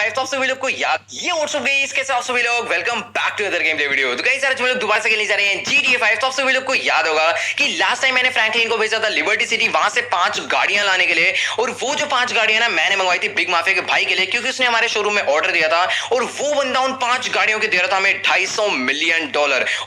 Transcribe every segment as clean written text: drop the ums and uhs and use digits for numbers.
GT5 तो आप सभी लोग को याद ये व्हाट्सअप गाइस कैसे आप सभी लोग welcome back to other game play video. तो गाइस आज हम लोग दोबारा से खेलने जा रहे हैं GTA5। तो आप सभी लोग को याद होगा कि लास्ट टाइम मैंने फ्रैंकलिन को भेजा था लिबर्टी सिटी वहां से 5 गाड़ियां लाने के लिए, और वो जो 5 गाड़ियां ना मैंने मंगवाई थी बिग माफिया के भाई के लिए, क्योंकि उसने हमारे शोरूम में ऑर्डर दिया था और वो बंदा उन 5 गाड़ियों के दे रहा था हमें $250 मिलियन।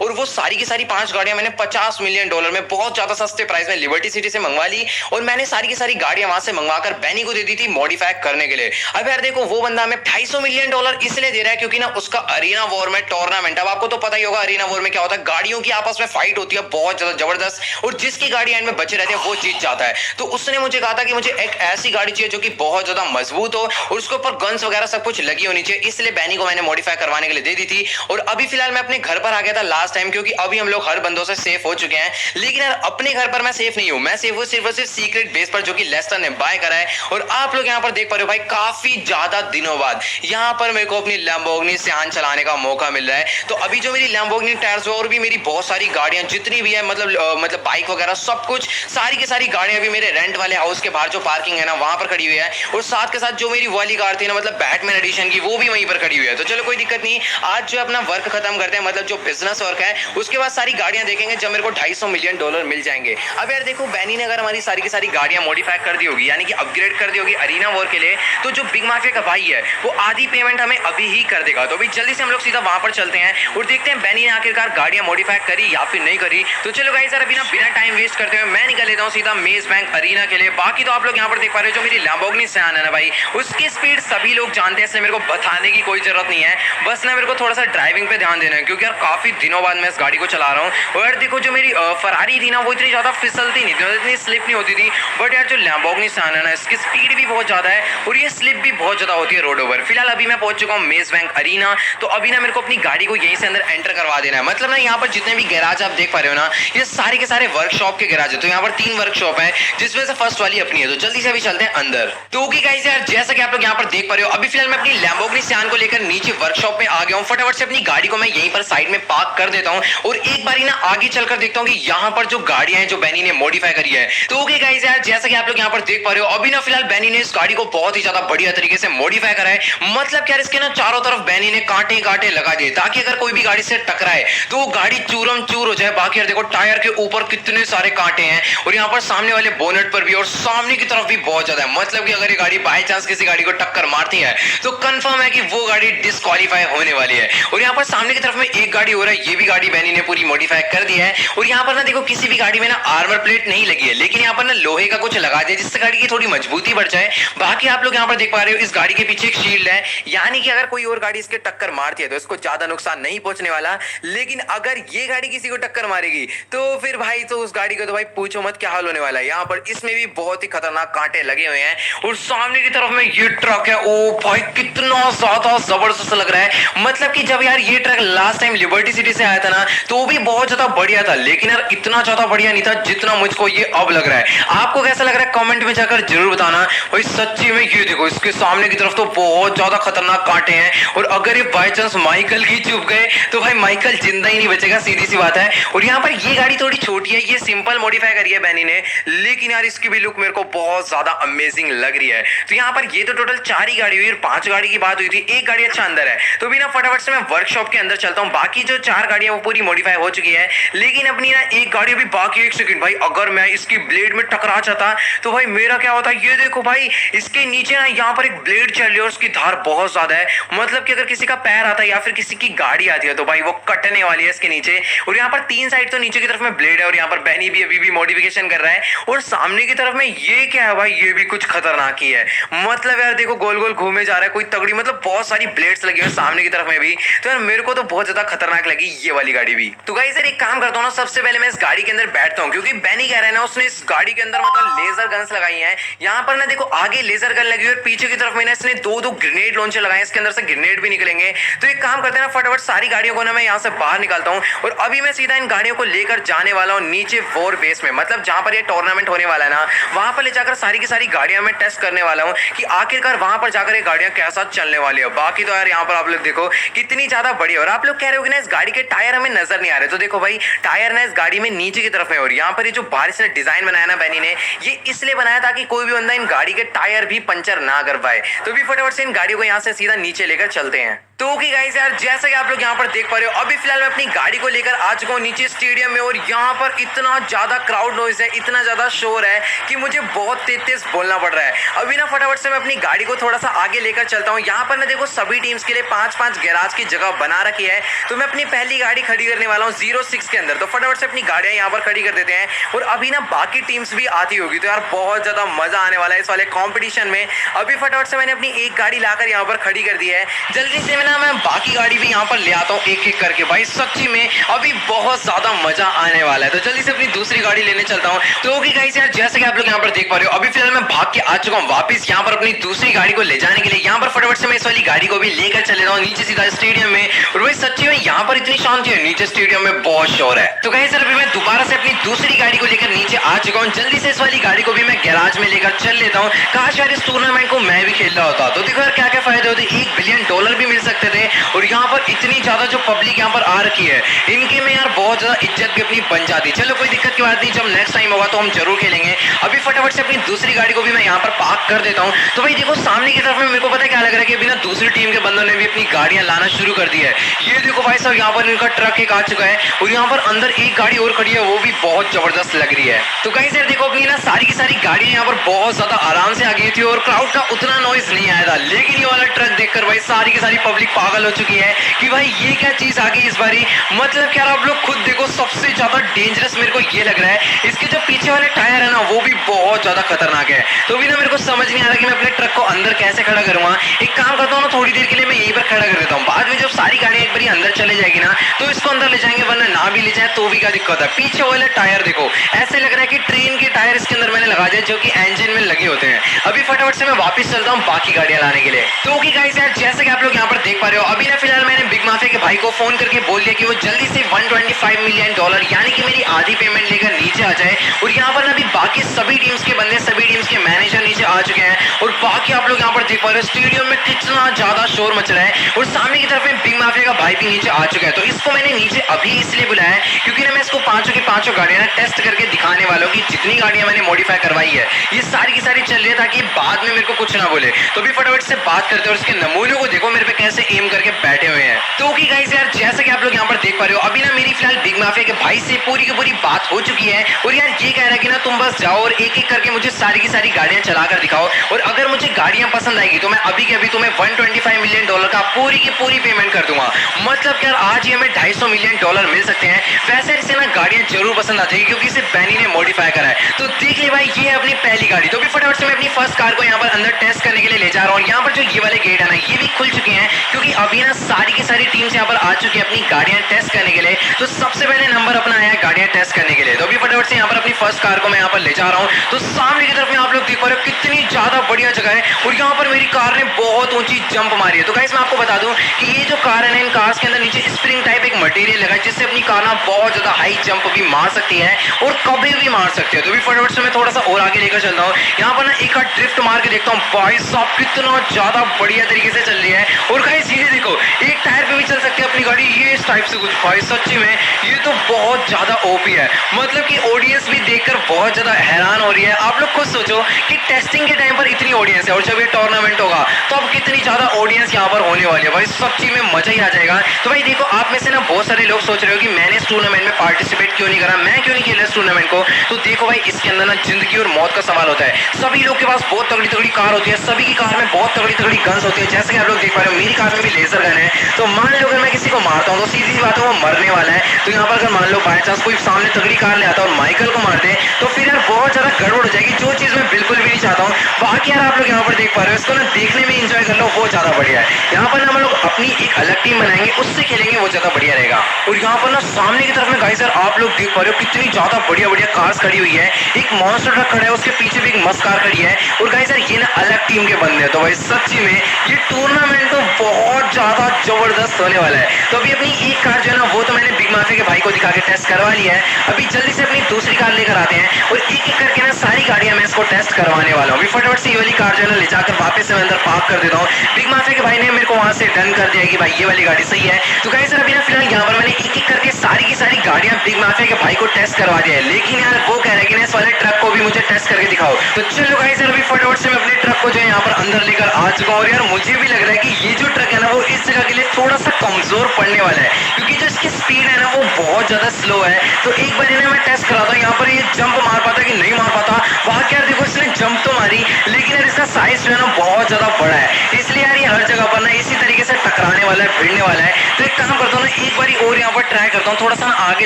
और वो सारी की सारी 5 गाड़ियां मैंने $50 मिलियन में बहुत ज्यादा सस्ते प्राइस में लिबर्टी सिटी से मंगवा ली, और मैंने सारी की सारी गाड़ियां वहां से मंगवाकर बैनी को दे दी थी मॉडिफाई करने के लिए। अब यार देखो वो बंदा हमें $250 मिलियन इसलिए दे रहा है क्योंकि ना उसका अरीना वॉर में टूर्नामेंट, अब आपको तो पता ही होगा अरीना वॉर में क्या होता है, गाड़ियों की आपस में फाइट होती है बहुत ज्यादा जबरदस्त, और जिसकी गाड़ी एंड में बचे रहती है वो जीत जाता है। तो उसने मुझे कहा था कि मुझे एक ऐसी गाड़ी चाहिए जो कि बहुत ज्यादा मजबूत हो और उसके ऊपर गन्स वगैरह सब कुछ लगी होनी चाहिए, इसलिए बैनी को मैंने मॉडिफाई करवाने के लिए दे दी थी। और अभी फिलहाल मैं अपने घर पर आ गया था लास्ट टाइम, क्योंकि अभी हम लोग हर बंदों से सेफ हो चुके हैं, लेकिन यार अपने घर पर मैं सेफ नहीं हूं, मैं सेफ हूं सिर्फ और सिर्फ सीक्रेट बेस पर जो कि लेस्टर ने बाय करा है। और आप लोग यहां पर देख पा रहे हो भाई काफी ज्यादा दिनों बाद यहां पर मेरे को अपनी लैम्बोर्गिनी सियान चलाने का मौका मिल रहा है। तो अभी जो मेरी लैम्बोर्गिनी टायर्स और भी मेरी बहुत सारी गाड़ियां जितनी भी है मतलब बाइक वगैरह सब कुछ सारी की सारी गाड़ियां अभी मेरे रेंट वाले हाउस के बाहर जो पार्किंग है ना वहां पर खड़ी हुई है, और साथ के साथ जो मेरी वाली कार थी ना मतलब बैटमैन एडिशन की वो भी वहीं पर खड़ी हुई है। तो चलो कोई दिक्कत नहीं, आज जो अपना वर्क खत्म करते हैं मतलब जो बिजनेस वर्क है उसके बाद सारी गाड़ियां देखेंगे जब मेरे को $250 मिलियन मिल जाएंगे। अब यार देखो बैनी ने अगर हमारी सारी की सारी गाड़ियां मॉडिफाई कर दी होगी यानी कि अपग्रेड कर दी होगी अरीना वॉर के लिए, तो जो बिग माफिया का भाई है वो आधी पेमेंट हमें अभी ही कर देगा। तो अभी जल्दी से हम लोग सीधा वहां पर चलते हैं और देखते हैं बैनी ने आखिरकार गाड़ियां मॉडिफाई करी या फिर नहीं करी। तो चलो गाइस यार अभी ना बिना टाइम वेस्ट करते हुए मैं निकल लेता हूं सीधा मेज बैंक अरीना के लिए। बाकी तो आप लोग यहां पर देख पा रहे हो जो मेरी लैम्बोर्गिनी सियान है ना भाई उसकी स्पीड सभी लोग जानते हैं, इसलिए मेरे को बताने की कोई जरूरत नहीं है, बस ना मेरे को थोड़ा सा ड्राइविंग पे ध्यान देना है क्योंकि यार काफी दिनों बाद मैं इस गाड़ी को चला रहा हूं। और यार देखो जो मेरी फरारी थी ना वो इतनी ज्यादा फिसलती नहीं थी, इतनी स्लिप नहीं होती थी, बट यार जो लैम्बोर्गिनी सियान है ना इसकी स्पीड भी बहुत ज्यादा है और ये स्लिप भी बहुत ज्यादा होती है रोड ओवर। फिलहाल अभी मैं पहुंच चुका हूं मेज बैंक अरीना, तो अभी ना मेरे को अपनी गाड़ी को यहीं से अंदर एंटर करवा देना है। मतलब ना यहाँ पर जितने भी गैराज आप देख पा रहे हो ना ये सारे के सारे वर्कशॉप के गैराज है। तो यहाँ पर 3 वर्कशॉप है जिसमें से फर्स्ट वाली अपनी है, तो जल्दी से अभी चलते हैं अंदर। तो ओके गाइस यार जैसा कि आप लोग यहाँ पर देख पा रहे हो अभी फिलहाल मैं अपनी लैम्बोर्गिनी सियान को लेकर नीचे वर्कशॉप में आ गया हूँ। फटाफट से अपनी गाड़ी को मैं यहीं पर साइड में पार्क कर देता हूँ और एक बारी ना आगे चलकर देखता हूँ कि यहाँ पर जो गाड़ियां हैं जो बैनी ने मॉडिफाई करी है। तो ओके गाइस यार जैसा कि आप लोग यहाँ पर देख पा रहे हो अभी ना फिलहाल बैनी ने इस गाड़ी को बहुत ही ज्यादा बढ़िया तरीके से मॉडिफाई करा है। मतलब क्या इसके ना चारों तरफ बैनी ने कांटे कांटे लगा दिए ताकि अगर कोई भी गाड़ी से टकराए तो वो गाड़ी चूरम चूर हो जाए। बाकी यार देखो टायर के ऊपर कितने सारे कांटे हैं और यहाँ पर सामने वाले बोनेट पर भी और सामने की तरफ भी बहुत ज्यादा है। मतलब कि अगर ये गाड़ी बाय चांस किसी गाड़ी को टक्कर मारती है तो कंफर्म है कि वो गाड़ी डिस्क्वालीफाई होने वाली है। और यहाँ पर सामने की तरफ में एक गाड़ी हो रहा है, ये भी गाड़ी बैनी ने पूरी मॉडिफाई कर दी है। और यहाँ पर ना देखो किसी भी गाड़ी में ना आर्मर प्लेट नहीं लगी है, लेकिन यहाँ पर ना लोहे का कुछ लगा दिया जिससे गाड़ी की थोड़ी मजबूती बढ़ जाए। बाकी आप लोग यहाँ पर देख पा रहे हो इस गाड़ी के पीछे एक शील्ड है, यानी कि अगर कोई और गाड़ी इसके टक्कर मारती है तो इसको ज्यादा नुकसान नहीं पहुंचने वाला, लेकिन अगर ये गाड़ी किसी को टक्कर मारेगी तो फिर भाई तो उस गाड़ी को तो भाई पूछो मत क्या हाल होने वाला है। यहाँ पर इसमें भी बहुत ही खतरनाक कांटे लगे हुए हैं और सामने की तरफ में ये ट्रक है, ओ भाई कितना ज्यादा जबरदस्त लग रहा है। मतलब कि जब यार ये truck last time liberty city से आया था ना तो वो भी बहुत ज्यादा बढ़िया था, लेकिन यार इतना ज्यादा बढ़िया नहीं था जितना मुझको ये अब लग रहा है। आपको कैसा लग रहा है कमेंट में जाकर जरूर बताना भाई। सच्ची में ये देखो इसके सामने की तरफ तो बहुत ज्यादा खतरनाक कांटे हैं और अगर ये बाय चांस माइकल की चुभ गए तो भाई माइकल जिंदा ही नहीं बचेगा, सीधी सी बात है। और यहाँ पर ये गाड़ी थोड़ी छोटी है, ये सिंपल मॉडिफाई करी है बैनी ने, लेकिन यार इसकी भी लुक मेरे को बहुत ज्यादा अमेजिंग लग रही है। तो यहाँ पर ये तो टोटल 4 ही गाड़ी हुई और 5 गाड़ी की बात हुई थी, एक गाड़ी अच्छा अंदर है। तो भी ना फटाफट से मैं वर्कशॉप के अंदर चलता हूँ। बाकी जो 4 गाड़ियां वो पूरी मॉडिफाई हो चुकी है, लेकिन अपनी ना एक गाड़ी भी बाकी। एक सेकंड भाई अगर मैं इसकी ब्लेड में टकरा जाता तो भाई मेरा क्या होता। ये देखो भाई इसके नीचे ना यहाँ पर एक ब्लेड चल रही है और उसकी धार बहुत ज्यादा है। मतलब कि अगर किसी का पैर आता है या फिर किसी की गाड़ी आती है तो भाई वो कटने वाली है इसके नीचे। और यहाँ पर 3 साइड तो नीचे की तरफ में ब्लेड है और यहाँ पर बैनी भी अभी भी मॉडिफिकेशन कर रहा है। और सामने की तरफ में ये क्या है भाई, ये भी कुछ खतरनाक ही है। मतलब यार देखो गोल गोल घूमे जा रहा है कोई तगड़ी, मतलब बहुत सारी ब्लेड्स लगी हुई है सामने की तरफ में भी। तो यार मेरे को तो बहुत ज्यादा खतरनाक लगी ये वाली गाड़ी भी। तो गाइस यार एक काम करता हूँ ना, सबसे पहले मैं इस गाड़ी के अंदर बैठता हूँ क्योंकि बैनी कह रहा है ना उसने इस गाड़ी के अंदर मतलब लेजर गन्स लगाई हैं। यहाँ पर ना देखो आगे लेजर गन लगी हुई है, पीछे की तरफ में ना इसने 2 ग्रेनेड लॉन्चर लगाए, इसके अंदर से ग्रेनेड भी निकलेंगे। तो एक काम करते हैं ना फटाफट सारी गाड़ियों को ना मैं यहाँ से बाहर निकालता हूँ और अभी मैं सीधा इन गाड़ियों को लेकर जाने वाला हूँ नीचे वॉर बेस में, मतलब जहां पर ये टूर्नामेंट होने वाला है ना वहां पर ले जाकर सारी की सारी गाड़ियां मैं टेस्ट करने वाला हूँ कि आखिरकार वहां पर जाकर ये गाड़ियां कैसा चलने वाली है। बाकी तो यार यहाँ पर आप लोग देखो कितनी ज्यादा बड़ी, और आप लोग कह रहे हो कि ना इस गाड़ी के टायर हमें नजर नहीं आ रहे, तो देखो भाई टायर ना इस गाड़ी में नीचे की तरफ है। और यहाँ पर ये जो बारिश ने डिजाइन बनाया ना बैनी ने, ये इसलिए बनाया ताकि कोई भी बंदा इन गाड़ी के टायर भी पंचर ना कर पाए। तो भी फटाफट से इन इन गाड़ियों को यहाँ से सीधा नीचे लेकर चलते हैं। तो ओके गाइस यार, जैसा कि आप लोग यहाँ पर देख पा रहे हो, अभी फिलहाल मैं अपनी गाड़ी को लेकर आ चुका हूँ नीचे स्टेडियम में और यहाँ पर इतना ज्यादा क्राउड नॉइज है, इतना ज्यादा शोर है कि मुझे बहुत तेज बोलना पड़ रहा है। अभी ना फटाफट से मैं अपनी गाड़ी को थोड़ा सा आगे लेकर चलता हूँ। यहाँ पर ना देखो सभी टीम्स के लिए 5-5 गैराज की जगह बना रखी है, तो मैं अपनी पहली गाड़ी खड़ी करने वाला हूँ 06 के अंदर। तो फटाफट से अपनी गाड़ियां यहाँ पर खड़ी कर देते हैं और अभी ना बाकी टीम्स भी आती होगी, तो यार बहुत ज्यादा मजा आने वाला है इस वाले कॉम्पिटिशन में। अभी फटाफट से मैंने अपनी एक गाड़ी लाकर यहाँ पर खड़ी कर दी है। जल्दी से मैं बाकी गाड़ी भी यहाँ पर ले आता हूँ एक एक करके। भाई सच्ची में अभी बहुत ज्यादा मजा आने वाला है, तो जल्दी से अपनी दूसरी गाड़ी लेने चलता हूँ। तो ओके गाइस यार, जैसे कि आप लोग यहाँ पर देख पा रहे हो, अभी फिलहाल मैं भाग के आ चुका हूँ वापस यहाँ पर अपनी दूसरी गाड़ी को ले जाने के लिए। यहाँ पर फटाफट से मैं इस वाली गाड़ी को भी लेकर चले जाऊँ नीचे सीधा स्टेडियम में। और भाई सच्ची में यहाँ पर इतनी शांति है, नीचे स्टेडियम में बहुत शोर है। तो गाइस यार, अभी मैं दोबारा से अपनी दूसरी गाड़ी को लेकर नीचे आ चुका हूँ। जल्दी से इस वाली गाड़ी को भी मैं गैराज में लेकर चल लेता हूँ। काश यार इस टूर्नामेंट को मैं भी खेल रहा होता, तो देखो यार क्या क्या फायदे होते, $1 बिलियन भी मिल सकते थे। और यहाँ पर इतनी ज्यादा जो पब्लिक यहाँ पर आ रखी है, इनके में यार बहुत ज्यादा इज्जत भी अपनी बन जाती। चलो कोई दिक्कत की बात नहीं, जब नेक्स्ट टाइम होगा तो हम जरूर खेलेंगे। अभी फटाफट से अपनी दूसरी गाड़ी को भी मैं यहाँ पर पार्क कर देता हूँ। तो भाई देखो सामने की तरफ में मेरे को पता है क्या लग रहा है कि अभी ना दूसरी टीम के बंदों ने भी अपनी गाड़ियां लाना शुरू कर दी है। ये देखो भाई साहब, यहाँ पर इनका ट्रक एक आ चुका है और यहाँ पर अंदर एक गाड़ी और खड़ी है, वो भी बहुत जबरदस्त लग रही है। तो गाइस यार देखो, अपनी ना सारी की सारी गाड़ियां यहाँ पर बहुत ज्यादा आराम से आ गई थी और क्राउड का उतना नॉइज नहीं आया था। लेकिन ये वाला ट्रक देखकर भाई सारी की सारी पब्लिक पागल हो चुकी है कि भाई ये क्या चीज आ गई इस बारी। मतलब यार आप लोग खुद देखो, सबसे ज्यादा डेंजरस मेरे को ये लग रहा है, इसके जो पीछे वाले टायर है ना वो भी बहुत ज्यादा खतरनाक है। तो भी ना मेरे को समझ नहीं आ रहा कि मैं अपने ट्रक को अंदर कैसे खड़ा करूंगा। एक काम करता हूँ ना, थोड़ी देर के लिए मैं यहीं पर खड़ा कर देता हूँ। बाद में जब सारी गाड़ियां एक बारी अंदर चले जाएगी ना, तो इसको अंदर ले जाएंगे, वरना ना भी ले जाए तो भी क्या दिक्कत है। पीछे वाले टायर देखो, ऐसे लग रहा है कि ट्रेन के टायर इसके अंदर मैंने लगा दिए जो कि इंजन में लगे होते हैं। अभी फटाफट से मैं वापस चलता हूँ बाकी गाड़ियां लाने के लिए। तो ओके गाइस यार, जैसे कि आप लोग यहाँ पर देख पा रहे हो, अभी ना फिलहाल मैंने बिग माफिया के भाई को फोन करके बोल दिया कि वो जल्दी से $125 मिलियन यानी कि मेरी आधी पेमेंट लेकर नीचे आ जाए। और यहाँ पर अभी बाकी सभी टीम्स के बंदे, सभी टीम्स के मैनेजर नीचे आ चुके हैं। और बाकी आप लोग यहाँ पर देख पा रहे हो स्टेडियम में कितना ज्यादा शोर मच रहा है और सामने की तरफ में बिग माफिया का भाई भी नीचे आ चुका है। तो इसको मैंने नीचे अभी इसलिए बुलाया है क्योंकि ना मैं इसको पांचों की पांचों गाड़ियां टेस्ट करके दिखाने वालों की जितनी गाड़ियां मैंने मॉडिफाई करवाई है, ये सारी की सारी चल रही है ताकि बाद में मेरे को कुछ ना बोले। तो भी फटाफट से बात करते हैं और इसके नमूनों को देखो मेरे पे कैसे एम करके बैठे हुए हैं। तो ओके गाइस यार, जैसे कि आप लोग यहाँ पर देख पा रहे हो, अभी ना मेरी फिलहाल बिग माफिया के भाई से पूरी की पूरी बात हो चुकी है। और यार ये कह रहा है कि ना तुम बस जाओ और एक एक करके मुझे सारी की सारी गाड़ियां चलाकर दिखाओ, और अगर मुझे गाड़ियां पसंद आएगी तो मैं अभी के अभी तुम्हें $125 मिलियन का पूरी की पूरी पेमेंट कर दूंगा। मतलब यार आज ही हमें $250 मिलियन मिल सकते हैं। वैसे इसे ना गाड़ियां जरूर पसंद आ जाएगी क्योंकि इसे बैनी ने मॉडिफाई करा है। तो देख ले भाई, ये है अपनी पहली गाड़ी। तो भी फटाफट से मैं अपनी फर्स्ट कार को यहाँ पर अंदर टेस्ट करने के लिए ले जा रहा हूँ। यहाँ पर जो ये वाले गेट है ना, ये भी खुल चुके हैं क्योंकि अभी ना सारी की सारी टीम्स यहाँ पर आ चुकी है अपनी गाड़ियां टेस्ट करने के लिए। तो सबसे पहले नंबर अपना आया है गाड़ियां टेस्ट करने के लिए। तो अभी फटाफट से यहाँ पर अपनी फर्स्ट कार को मैं यहाँ पर ले जा रहा हूँ। तो सामने की तरफ में आप लोग देख पा रहे हो कितनी ज्यादा बढ़िया जगह है और यहाँ पर मेरी कार ने बहुत ऊंची जंप मारी है। तो गाइस मैं आपको बता दूं कि ये जो कार है ना, इन कार्स के अंदर नीचे स्प्रिंग टाइप एक मटेरियल लगा है जिससे अपनी कार ना बहुत ज्यादा हाई जंप भी मार सकती है और कभी भी मार सकती है। तो भी फटाफट से मैं थोड़ा सा और आगे लेकर चलता हूँ। यहाँ पर ना एक ड्रिफ्ट मार के देखता हूँ, भाई साहब कितना ज्यादा बढ़िया तरीके से चल रही है। और गाइस ये देखो, एक टायर पे भी चल सकती है अपनी गाड़ी, ये इस टाइप से कुछ। भाई सच्ची में ये तो बहुत ज्यादा ओपी है। मतलब कि ऑडियंस भी देखकर बहुत ज्यादा हैरान हो रही है। आप लोग खुद सोचो कि टेस्टिंग के टाइम पर इतनी ऑडियंस है और जब ये टूर्नामेंट होगा तो अब कितनी ज्यादा ऑडियंस यहाँ पर होने वाली है। भाई सच्ची में मजा ही आ जाएगा। तो भाई देखो, आप में से ना बहुत सारे लोग सोच रहे हो कि मैंने इस टूर्नामेंट में पार्टिसिपेट क्यों नहीं करा, मैं क्यों नहीं खेला इस टूर्नामेंट को। तो देखो भाई, इसके अंदर ना जिंदगी और मौत का सवाल होता है। सभी लोग के पास बहुत तगड़ी तगड़ी कार होती है, सभी की कार में बहुत तगड़ी तगड़ी गन्स होती है। जैसे कि आप लोग देख पा रहे हो मेरी कार में भी लेजर गन है। तो मान लो अगर मैं किसी को मारता हूँ तो सीधी सी बात है वो मरने वाला है। तो यहाँ पर अगर मान लो बाय चांस कोई सामने तगड़ी कार ले आता है और माइकल को मार दे तो फिर यार बहुत ज्यादा गड़बड़ हो जाएगी, जो चीज मैं बिल्कुल भी नहीं चाहता हूँ। बाकी यार आप लोग यहाँ पर देख पा रहे हो, इसको ना देखने में एंजॉय कर लो, वो ज्यादा बढ़िया है। यहाँ पर ना हम लोग अपनी एक अलग टीम बनाएंगे, उससे खेलेंगे, वो ज्यादा बढ़िया रहेगा। और यहाँ पर ना सामने की तरफ में गाइस यार आप लोग देख पा रहे हो कितनी ज्यादा बढ़िया बढ़िया कार्स खड़ी हुई है। एक मॉन्स्टर ट्रक खड़ा है, उसके पीछे भी एक मस्त कार खड़ी है। और गाइस यार ये ना अलग टीम के बंदे हैं। तो भाई सच्ची में ये टूर्नामेंट तो बहुत ज्यादा जबरदस्त होने वाला है। तो अभी अपनी एक कार जो है ना, वो तो मैंने बिग माफिया के भाई को दिखा के टेस्ट करवा लिया है। अभी जल्दी से अपनी दूसरी कार लेकर आते हैं और एक एक करके ना सारी गाड़ियां मैं इसको टेस्ट करवाने वाला हूँ। अभी फटाफट से ये वाली कार जो है ना ले जाकर वापस से मैं अंदर पार्क कर देता हूँ। बिग माफिया के भाई ने मेरे को वहां वहां से डन कर दिया कि भाई ये वाली गाड़ी सही है। तो गाइस अभी ना फिलहाल यहाँ पर मैंने एक एक करके सारी की सारी गाड़ियां बिग माफिया के भाई को टेस्ट करवा दिया है, लेकिन यार वो कह रहा है कि इस वाले ट्रक को भी मुझे टेस्ट करके दिखाओ। तो चलो गाइस अभी फटाफट से मैं अपने ट्रक को जो है यहाँ पर अंदर लेकर आ चुका हूँ। और यार मुझे भी लग रहा है कि ये जो ट्रक है ना वो इस जगह के लिए थोड़ा सा कमजोर पड़ने वाला है, क्योंकि जो इसकी स्पीड है ना वो बहुत ज्यादा स्लो है। तो एक बार इन्हें मैं टेस्ट कराता हूँ यहाँ पर ये जंप मार पाता कि नहीं मार पाता। वहां क्या देखो इसने जंप तो मारी, लेकिन यार इसका साइज जो है ना बहुत ज्यादा बड़ा है, इसलिए यार ये हर जगह पर ना इसी तरीके से टकराने वाला है, भिड़ने वाला है। तो एक काम करता हूँ ना, एक बार और यहाँ पर ट्राई करता हूँ, थोड़ा सा आगे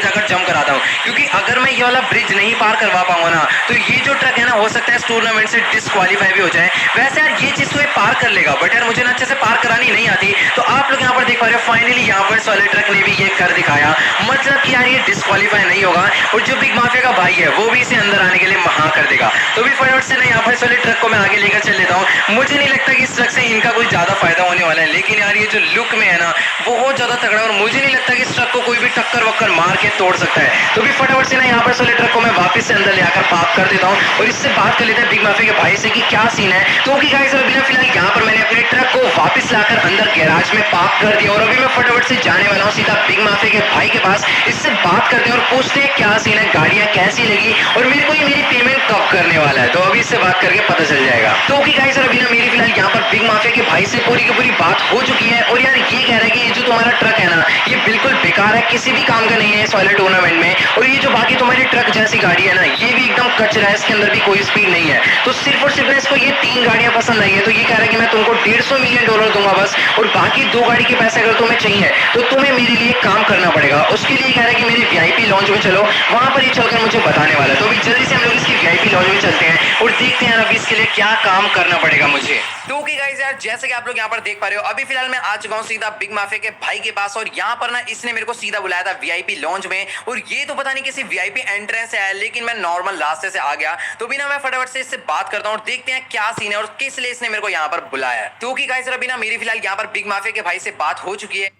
जाकर जंप कराता हूँ, क्योंकि अगर मैं ये वाला ब्रिज नहीं पार करवा पाऊंगा ना तो ये जो ट्रक है ना हो सकता है इस टूर्नामेंट से डिस्क्वालीफाई भी हो जाए। वैसे यार ये चीज तो ये पार कर लेगा, बट यार मुझे ना अच्छे से पार करानी नहीं आती। तो आप लोग यहाँ पर देख पा रहे हो फाइनली यहाँ पर इस वाले ट्रक ने भी ये कर दिखाया, मतलब कि यार ये डिस्क्वालीफाई नहीं होगा और जो बिग माफिया का भाई है वो भी इसे अंदर आने के लिए महा कर देगा। तो भी फटाफट से ना यहाँ पर इस वाले ट्रक को मैं आगे लेकर चल लेता हूँ। मुझे नहीं लगता कि इस ट्रक से इनका कोई ज्यादा फायदा होने वाला है, लेकिन यार ये जो लुक में है ना बहुत ज्यादा तगड़ा और मुझे नहीं लगता कि इस ट्रक को कोई भी टक्कर वक्कर मार के तोड़ सकता है। तो भी फटाफट से ना यहाँ पर इस वाले ट्रक को मैं वापस से अंदर ले आकर पार्क कर देता हूँ और इससे बात कर लेते हैं बिग माफिया के भाई से कि क्या सीन है। तो कि गाइस अभी ना फिलहाल यहाँ पर मैंने अपने ट्रक को वापस लाकर अंदर गैराज में पार्क कर दिया और अभी मैं फटाफट से जाने वाला हूँ सीधा बिग माफिया के भाई के पास। इससे बात करते हैं और पूछते हैं क्या सीन है, गाड़ियां कैसी लगी और मेरे को ये मेरी पेमेंट कब करने वाला है। तो अभी इससे बात करके पता चल जाएगा। तो कि गाइस अभी ना मेरी फिलहाल यहाँ पर बिग माफिया के भाई से पूरी की पूरी बात हो चुकी है और यार ये कह रहा है कि ये जो तुम्हारा ट्रक है ना ये बिल्कुल बेकार है, किसी भी काम का नहीं है इस वाले टूर्नामेंट में, और ये जो बाकी तुम्हारी ट्रक जैसी गाड़ी है ना ये भी एकदम कचरा है, इसके अंदर भी कोई स्पीड नहीं है। तो सिर्फ और सिर्फ इसको ये 3 गाड़ियां पसंद आई है, तो ये कह रहा है कि मैं तुमको $150 मिलियन दूंगा बस, और बाकी 2 गाड़ी के पैसे अगर तुम्हें चाहिए तो तुम्हें मेरे लिए काम करना पड़ेगा। उसके लिए कह रहा है कि मेरे VIP लॉन्च में चलो, वहां पर ये चलकर मुझे बताने वाला है। तो अभी जल्दी से हम लोग इसकी VIP लॉन्च में चलते हैं और देखते हैं अभी इसके लिए क्या काम करना पड़ेगा मुझे। तो कि गाइस यार जैसे कि आप लोग यहाँ पर देख पा रहे हो अभी फिलहाल मैं आ चुका हूँ सीधा बिग माफिया के भाई के पास, और यहाँ पर ना इसने मेरे को सीधा बुलाया था VIP लॉन्च में, और ये तो पता नहीं किसी VIP एंट्रेंस है, लेकिन मैं नॉर्मल रास्ते से आ गया। तो भी ना मैं फटाफट से इससे बात करता हूँ और देखते हैं क्या सीन है और किस लिए इसने मेरे को यहाँ पर बुलाया है। तो कि गाइस अभी ना मेरी फिलहाल यहाँ पर बिग माफिया के भाई से बात हो चुकी है।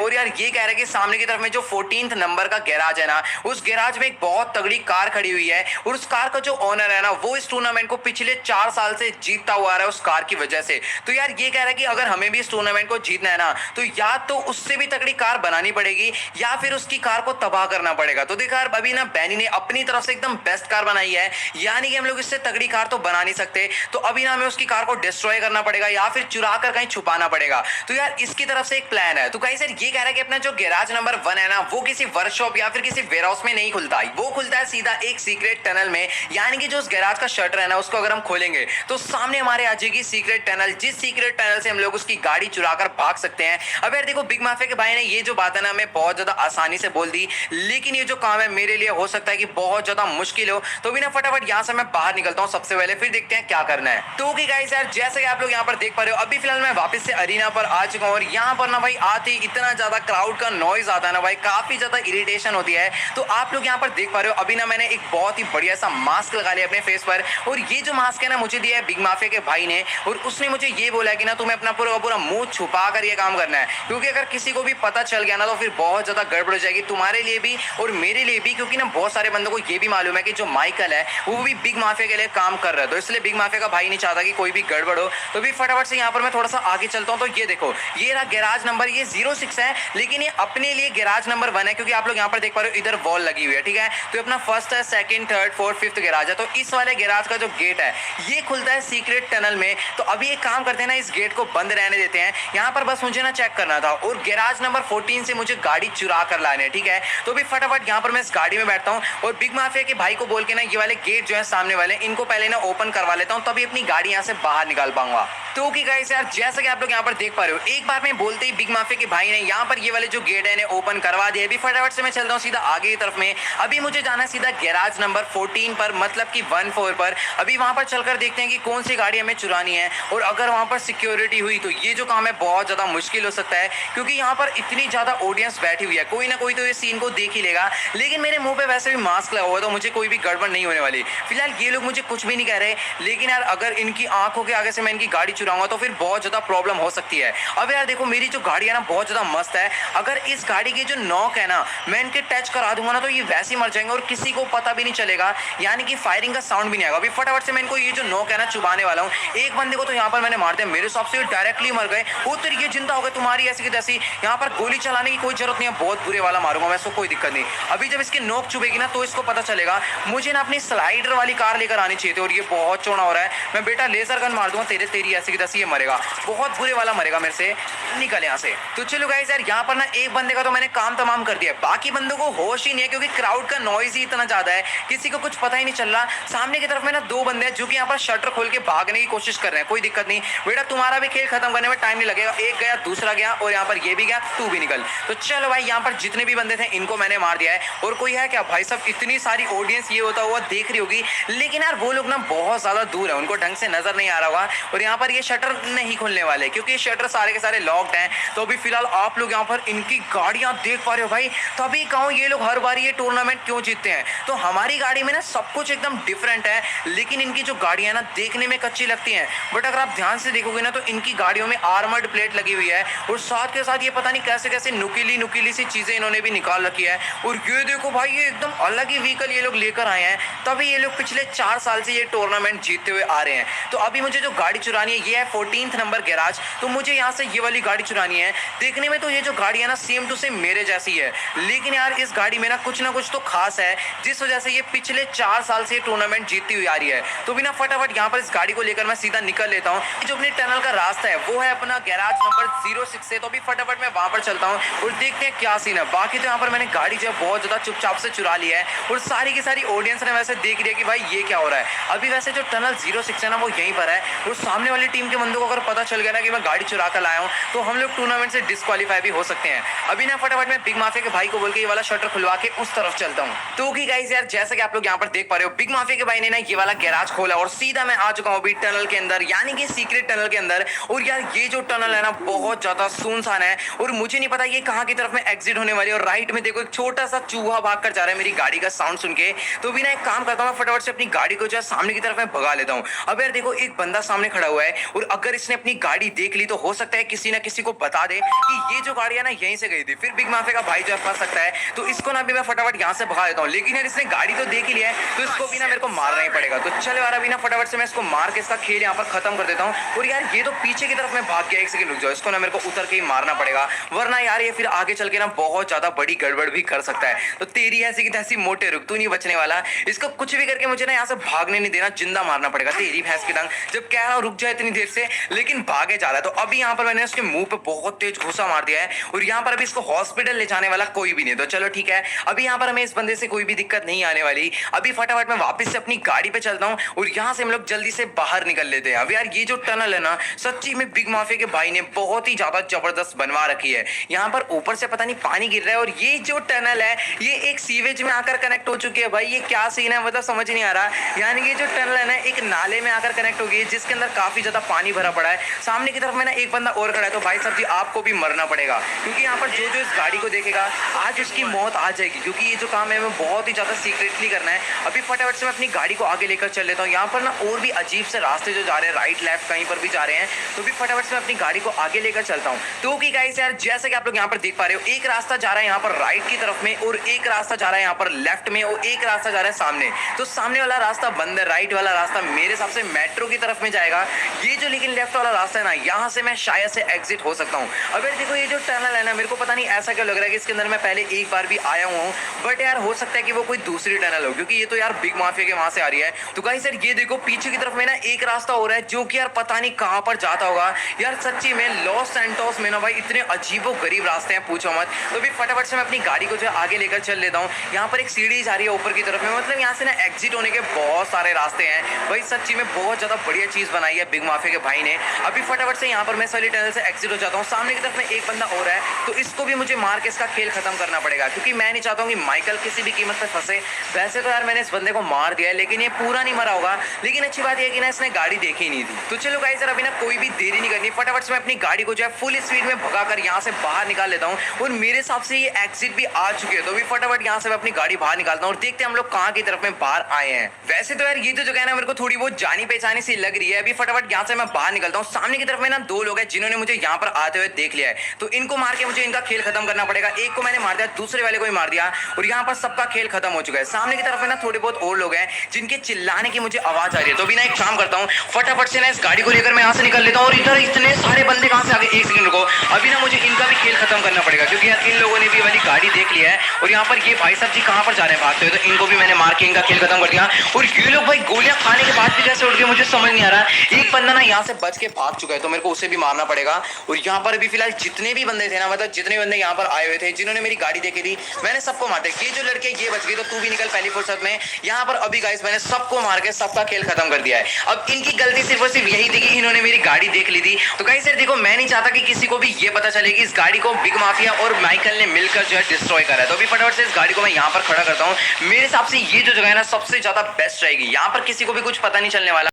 और यार ये कह रहा है कि सामने की तरफ में जो 14th नंबर का गैराज है ना उस गैराज में एक बहुत तगड़ी कार खड़ी हुई है, और उस कार का जो ओनर है ना वो इस टूर्नामेंट को पिछले 4 साल से जीतता हुआ आ रहा है उस कार की वजह से। तो यार ये कह रहा है कि अगर हमें भी इस टूर्नामेंट को जीतना है ना तो या तो उससे भी तगड़ी कार बनानी पड़ेगी या फिर उसकी कार को तबाह करना पड़ेगा। तो देखा यार अभी ना बैनी ने अपनी तरफ से एकदम बेस्ट कार बनाई है, यानी कि हम लोग इससे तगड़ी कार तो बना नहीं सकते, तो अभी ना हमें उसकी कार को डिस्ट्रॉय करना पड़ेगा या फिर चुरा कर कहीं छुपाना पड़ेगा। तो यार इसकी तरफ से एक प्लान है। तो गाइस सर ये कह रहा है कि अपना जो गैराज नंबर 1 है ना वो किसी वर्कशॉप या फिर किसी वेयरहाउस में नहीं खुलता है, वो खुलता है सीधा एक सीक्रेट टनल में, यानी कि जो उस गैराज का शटर है ना उसको अगर हम खोलेंगे तो सामने हमारे आ जाएगी सीक्रेट टनल, जिस सीक्रेट टनल से हम लोग उसकी गाड़ी चुराकर भाग सकते हैं। अब यार देखो बिग माफिया के भाई ने ये जो बात है ना हमें बहुत ज्यादा आसानी से बोल दी, लेकिन ये जो काम है मेरे लिए हो सकता है कि बहुत ज्यादा मुश्किल हो। तो भी ना फटाफट यहाँ से मैं बाहर निकलता हूँ सबसे पहले, फिर देखते हैं क्या करना है। तो कि गाइस यार जैसे कि आप लोग यहाँ पर देख पा रहे हो अभी फिलहाल मैं वापस से अरीना पर आ चुका हूँ, और यहाँ पर ना भाई आते ही इतना ज्यादा क्राउड का नॉइज आता है ना भाई, काफी ज्यादा इरिटेशन होती है। तो आप लोग यहाँ पर देख पा रहे हो अभी ना मैंने एक बहुत ही बढ़िया सा मास्क लगा लिया अपने फेस पर, और ये जो मास्क है ना मुझे दिया है बिग माफिया के भाई ने, और उसने मुझे ये बोला है कि ना तुम्हें अपना पूरा पूरा मुंह छुपा कर ये काम करना है, क्योंकि अगर किसी को भी पता चल गया ना तो फिर बहुत ज्यादा गड़बड़ हो जाएगी तुम्हारे लिए भी और मेरे लिए भी, क्योंकि ना बहुत सारे बंदों को ये भी मालूम है कि जो माइकल है वो भी बिग माफिया के लिए काम कर रहा है, तो इसलिए बिग माफिया का भाई नहीं चाहता कि कोई भी गड़बड़ हो। तो भी फटाफट से यहाँ पर मैं थोड़ा सा आगे चलता हूँ। तो ये देखो ये रहा गैराज नंबर, ये 06 है, लेकिन ये अपने लिए गैराज नंबर 1 है, क्योंकि आप लोग यहाँ पर देख पा रहे हो इधर वॉल लगी हुई है, ठीक है। तो अपना फर्स्ट है, second, third, fourth, fifth garage है। तो इस वाले गैराज का जो गेट है ये खुलता है सीक्रेट टनल में। तो अभी एक काम करते हैं ना, इस गेट को बंद रहने देते हैं, यहाँ पर बस मुझे ना चेक करना था, और गैराज नंबर 14 से मुझे गाड़ी चुरा कर लाने है, ठीक है। तो भी फटाफट यहाँ पर मैं इस गाड़ी में बैठता हूँ और बिग माफिया के भाई को बोल के ना ये वाले गेट जो है सामने वाले इनको पहले ना ओपन करवा लेता हूँ, तभी अपनी गाड़ी यहाँ से बाहर निकाल पाऊंगा। तो कि गाइस यार जैसा कि आप लोग यहाँ पर देख पा रहे हो एक बार में बोलते ही बिग माफिया के भाई ने यहाँ पर ये वाले जो गेट है ओपन करवा दिए। अभी फटाफट से मैं चलता हूँ सीधा आगे की तरफ में, अभी मुझे जाना है सीधा गैराज नंबर 14 पर, मतलब कि 14 पर। अभी वहां पर चलकर देखते हैं कि कौन सी गाड़ी हमें चुरानी है, और अगर वहां पर सिक्योरिटी हुई तो ये जो काम है बहुत ज्यादा मुश्किल हो सकता है, क्योंकि यहाँ पर इतनी ज्यादा ऑडियंस बैठी हुई है, कोई ना कोई तो ये सीन को देख ही लेगा। लेकिन मेरे मुंह पे वैसे भी मास्क लगा हुआ है तो मुझे कोई भी गड़बड़ नहीं होने वाली। फिलहाल ये लोग मुझे कुछ भी नहीं कह रहे, लेकिन यार अगर इनकी आंखों के आगे से मैं इनकी गाड़ी चुराऊंगा तो फिर बहुत ज्यादा प्रॉब्लम हो सकती है। अब यार देखो मेरी जो गाड़ी है ना बहुत ज्यादा मस्त रास्ता है, अगर इस गाड़ी की जो नॉक है ना मैं इनके टच करा दूंगा ना तो ये वैसे ही मर जाएंगे और किसी को पता भी नहीं चलेगा, यानी कि फायरिंग का साउंड भी नहीं आएगा। अभी फटाफट से मैं इनको ये जो नॉक है ना चुबाने वाला हूँ। एक बंदे को तो यहाँ पर मैंने मार दिया, मेरे हिसाब से डायरेक्टली मर गए। वो तरीके जिंदा हो गए, तुम्हारी ऐसी की तैसी। यहाँ पर गोली चलाने की कोई जरूरत नहीं है, बहुत बुरे वाला मारूंगा मैं, इसको कोई दिक्कत नहीं। अभी जब इसकी नोक चुभेगी ना तो इसको पता चलेगा। मुझे ना अपनी स्लाइडर वाली कार लेकर आनी चाहिए थी और ये बहुत चौड़ा हो रहा है। मैं बेटा लेजर गन मार दूंगा तेरी ऐसी की तैसी, ये मरेगा, बहुत बुरे वाला मरेगा मेरे से। निकल यहाँ से। तो चलो गाइस यार, यहाँ पर ना एक बंदे का तो मैंने काम तमाम कर दिया, बाकी बंदों को होश ही नहीं है क्योंकि क्राउड का नॉइज ही इतना ज्यादा है, किसी को कुछ पता ही नहीं चल रहा। सामने की तरफ में ना दो बंदे हैं जो कि यहाँ पर शटर खोल के भागने की कोशिश कर रहे हैं। कोई दिक्कत नहीं बेटा, तुम्हारा भी खेल खत्म करने में टाइम नहीं लगेगा। एक गया, दूसरा गया और यहाँ पर ये भी गया, तू भी निकल। तो चलो भाई, यहाँ पर जितने भी बंदे थे इनको मैंने मार दिया है। और कोई है क्या भाई साहब? इतनी सारी ऑडियंस ये होता हुआ देख रही होगी, लेकिन यार वो लोग ना बहुत ज्यादा दूर है, उनको ढंग से नजर नहीं आ रहा होगा। और यहाँ पर ये शटर नहीं खुलने वाले क्योंकि ये शटर सारे के सारे लॉक्ड हैं। तो अभी फिलहाल आप लोग यहाँ पर इनकी गाड़ियां देख पा रहे हो भाई। तभी कहूँ ये लोग हर बार ये टूर्नामेंट क्यों जीतते हैं। तो हमारी गाड़ी में ना सब कुछ एकदम डिफरेंट है, लेकिन इनकी जो गाड़ियां ना देखने में कच्ची लगती हैं, बट अगर आप ध्यान से देखोगे ना तो इनकी गाड़ियों में आर्मर्ड प्लेट लगी हुई है। और साथ के साथ ये पता नहीं कैसे कैसे नुकीली नुकीली सी चीजें इन्होंने भी निकाल रखी है। और ये देखो भाई, ये एकदम अलग ही व्हीकल ये लोग लेकर आए हैं। तभी ये लोग पिछले 4 साल से ये टूर्नामेंट जीतते हुए आ रहे हैं। तो अभी मुझे जो गाड़ी चुरानी है ये है 14th नंबर गैराज। तो मुझे यहाँ से ये वाली गाड़ी चुरानी है। देखने में तो ये जो गाड़ी है ना सेम टू सेम मेरे जैसी है, लेकिन यार इस गाड़ी में ना कुछ तो खास है, जिस वजह से ये पिछले 4 साल से टूर्नामेंट जीतती हुई आ रही है। तो बिना फटाफट यहाँ पर इस गाड़ी को लेकर मैं सीधा निकल लेता हूँ। जो अपनी टनल का रास्ता है वो है अपना गैराज नंबर 06 से। तो अभी फटाफट मैं वहां पर चलता हूँ और देखते हैं क्या सीन है। बाकी तो यहाँ पर मैंने गाड़ी जो है बहुत ज्यादा चुपचाप से चुरा ली है और सारी की सारी ऑडियंस ने वैसे देख लिया कि भाई ये क्या हो रहा है। अभी वैसे जो टनल 06 है ना वो यहीं पर है और सामने वाली टीम के बंदों को अगर पता चल गया ना कि मैं गाड़ी चुरा कर लाया हूँ तो हम लोग टूर्नामेंट से डिस्क्वालीफाई भी हो सकते हैं। अभी ना फटाफट मैं बिग माफिया के भाई को बोल के ये वाला शटर खुलवा के उस तरफ चलता हूँ। तो गाइस यार, जैसा कि आप लोग यहाँ पर देख पा रहे हो, बिग माफिया के भाई ने ना ये वाला गैराज खोला और सीधा मैं आ चुका हूँ अभी टनल के अंदर, यानी कि सीक्रेट टनल के अंदर। और यार ये जो टनल है ना बहुत ज्यादा सुनसान है और मुझे नहीं पता ये कहाँ की तरफ में एग्जिट होने वाली है। और राइट में देखो एक छोटा सा चूहा भाग कर जा रहा है मेरी गाड़ी का साउंड सुन के। तो भी ना एक काम करता हूँ, फटाफट से अपनी गाड़ी को जो है सामने की तरफ में भगा लेता हूँ। अब यार देखो एक बंदा सामने खड़ा हुआ है और अगर इसने अपनी गाड़ी देख ली तो हो सकता है किसी ना किसी को बता दे कि ये जो गाड़ी है ना यहीं से गई थी। फिर बिग माफिया का भाई जो है फंस सकता है। तो इसको ना भी मैं फटाफट यहाँ से भगा देता हूँ। लेकिन यार इसने गाड़ी तो देख ही लिया है तो इसको भी ना मेरे को मारना ही पड़ेगा। तो चलो यार अभी ना फटाफट से मैं इसको मार के इसका खेल यहाँ पर खत्म कर देता हूँ। और यार ये तो पीछे की तरफ में भाग गया, एक सेकंड रुक जाओ, इसको ना मेरे को उतर के ही मारना पड़ेगा, वरना यार ये फिर आगे चल के ना बहुत ज्यादा बड़ी गड़बड़ भी कर सकता है। तो तेरी ऐसी की तैसी मोटे रुक, तू नहीं बचने वाला। इसको कुछ भी करके मुझे ना यहाँ से भागने नहीं देना, जिंदा मारना पड़ेगा। तेरी भैंस की टांग, जब कह रहा हूँ रुक जाए इतनी देर से लेकिन भागे जा रहा है। तो अभी यहाँ पर मैंने उसके मुंह पे बहुत तेज घुसा मार दिया है और यहाँ पर अभी इसको हॉस्पिटल ले जाने वाला कोई भी नहीं। तो चलो ठीक है, अभी यहाँ पर हमें इस बंदे से कोई भी दिक्कत नहीं आने वाली। अभी फटाफट मैं वापस से अपनी गाड़ी पे चलता हूँ और यहाँ से हम लोग जल्दी से बाहर निकल लेते हैं। अब यार ये जो टनल है ना सच्ची में बिग माफिया के भाई ने बहुत ही ज्यादा जबरदस्त बनवा रखी है। यहाँ पर ऊपर से पता नहीं पानी गिर रहा है और ये जो टनल है ये एक सीवेज में आकर कनेक्ट हो चुकी है। भाई ये क्या सीन है, मतलब समझ नहीं आ रहा। यानी कि जो टनल है ना एक नाले में आकर कनेक्ट हो गई है जिसके अंदर काफी ज्यादा पानी भरा पड़ा है। सामने की तरफ में ना एक बंदा और खड़ा है। तो भाई साहब जी आपको भी मरना पड़ेगा क्योंकि यहाँ पर जो जो इस गाड़ी को देखेगा आज उसकी मौत आ जाएगी, क्योंकि ये जो काम है हमें बहुत ही ज्यादा सीक्रेटली करना है। अभी फटाफट से मैं अपनी गाड़ी को आगे लेकर चल लेता हूँ। यहाँ पर ना और भी अजीब से रास्ते जो जा रहे हैं, राइट लेफ्ट कहीं पर भी जा रहे हैं। तो भी फटाफट से मैं अपनी गाड़ी को आगे लेकर चलता हूँ। तो कि गाइस यार जैसे कि आप लोग यहाँ पर देख पा रहे हो, एक रास्ता जा रहा है यहाँ पर राइट की तरफ में और एक रास्ता जा रहा है यहाँ पर लेफ्ट में और एक रास्ता जा रहा है सामने। तो सामने वाला रास्ता बंद है, राइट वाला रास्ता मेरे हिसाब से मेट्रो की तरफ में जाएगा। ये जो लेकिन लेफ्ट वाला रास्ता है ना यहाँ से मैं शायद से एग्जिट हो सकता हूँ। अब यार देखो ये जो टनल है ना मेरे को पता नहीं ऐसा क्यों लग रहा है कि इसके अंदर मैं पहले एक बार भी आया हूँ, बट यार हो सकता है कि वो कोई दूसरी टनल हो क्योंकि ये तो यार बिग माफिया के वहां से आ रही है। तो गाइस यार ये देखो पीछे की तरफ में ना एक रास्ता हो रहा है जो कि यार पता नहीं कहां पर जाता होगा। यार सच्ची में लॉस सैंटोस में ना भाई इतने अजीबो गरीब रास्ते हैं, पूछो मत। तो भी फटाफट से मैं अपनी गाड़ी को जो आगे लेकर चल लेता हूँ। यहाँ पर एक सीढ़ी जा रही है ऊपर की तरफ में, मतलब यहाँ से ना एग्जिट होने के बहुत सारे रास्ते हैं। भाई सच्ची में बहुत ज्यादा बढ़िया चीज बनाई है बिग माफिया के भाई ने। अभी फटाफट से यहाँ पर मैं वाली टनल से एग्जिट हो जाता हूँ। सामने की तरफ में एक बंदा और है तो इसको भी मुझे मार के इसका खेल खत्म करना पड़ेगा क्योंकि मैं नहीं चाहता हूँ कि माइकल किसी भी कीमत पे फंसे। वैसे तो यार मैंने इस बंदे को मार दिया है लेकिन ये पूरा नहीं मरा होगा। लेकिन अच्छी बात यह कि ना इसने गाड़ी देखी ही नहीं थी। तो चलो गाइस यार अभी ना कोई भी देरी नहीं करनी, फटाफट से मैं अपनी गाड़ी को जो है फुल स्पीड में भगाकर यहाँ से बाहर निकाल लेता हूँ। और मेरे हिसाब से ये एग्जिट भी आ चुके हैं। तो भी फटाफट यहाँ से मैं अपनी गाड़ी बाहर निकालता हूँ और देखते हैं हम लोग कहाँ की तरफ में बाहर आए हैं। वैसे तो यार ये तो जगह है ना मेरे को थोड़ी बहुत जानी पहचानी सी लग रही है। अभी फटाफट यहाँ से मैं बाहर निकलता हूँ। सामने की तरफ में ना दो लोग हैं जिन्होंने मुझे यहाँ पर आते हुए देख लिया है। तो इनको मार के मुझे इनका खेल खत्म करना पड़ेगा। एक को मैंने मार दिया, दूसरे वाले को भी मार दिया और यहाँ पर सबका खेल खत्म हो चुका है। सामने की तरफ है ना थोड़े बहुत और लोग हैं जिनके चिल्लाने की मुझे आवाज आ रही है। तो अभी ना एक काम करता हूँ, फटाफट से ना इस गाड़ी को लेकर मैं यहाँ से निकल लेता हूँ। और इधर इतने सारे बंदे कहाँ से आ गए, एक सेकंड रुको, अभी ना मुझे इनका भी खेल खत्म करना पड़ेगा क्योंकि यार इन लोगों ने भी वाली गाड़ी देख लिया है। और यहाँ पर ये भाई साहब जी कहाँ पर जा रहे हैं भागते हुए, तो इनको भी मैंने मार के इनका खेल खत्म कर दिया। और ये लोग भाई गोलियां खाने के बाद भी कैसे उठ गए मुझे समझ नहीं आ रहा। एक बंदा ना यहाँ से बच के भाग चुका है तो मेरे को उसे भी मारना पड़ेगा। और यहाँ पर अभी फिलहाल जितने भी बंदे थे ना, मतलब जितने बंदे यहाँ पर आए हुए थे जिन्होंने मेरी गाड़ी देखी थी, मैंने सबको मार दिया। ये जो लड़के ये बच गए तो तू भी निकल पहली फुर्सत में। यहाँ पर अभी गाइस मैंने सबको मार के सबका खेल खत्म कर दिया है। अब इनकी गलती सिर्फ और सिर्फ यही थी कि इन्होंने मेरी गाड़ी देख ली थी। तो गाइस यार देखो, मैं नहीं चाहता कि किसी को भी ये पता चले कि इस गाड़ी को बिग माफिया और माइकल ने मिलकर जो है डिस्ट्रॉय करा है। तो अभी फटाफट से इस गाड़ी को मैं यहाँ पर खड़ा करता हूँ। मेरे हिसाब से ये जो जगह है ना सबसे ज्यादा बेस्ट रहेगी, यहाँ पर किसी को भी कुछ पता नहीं चलने वाला।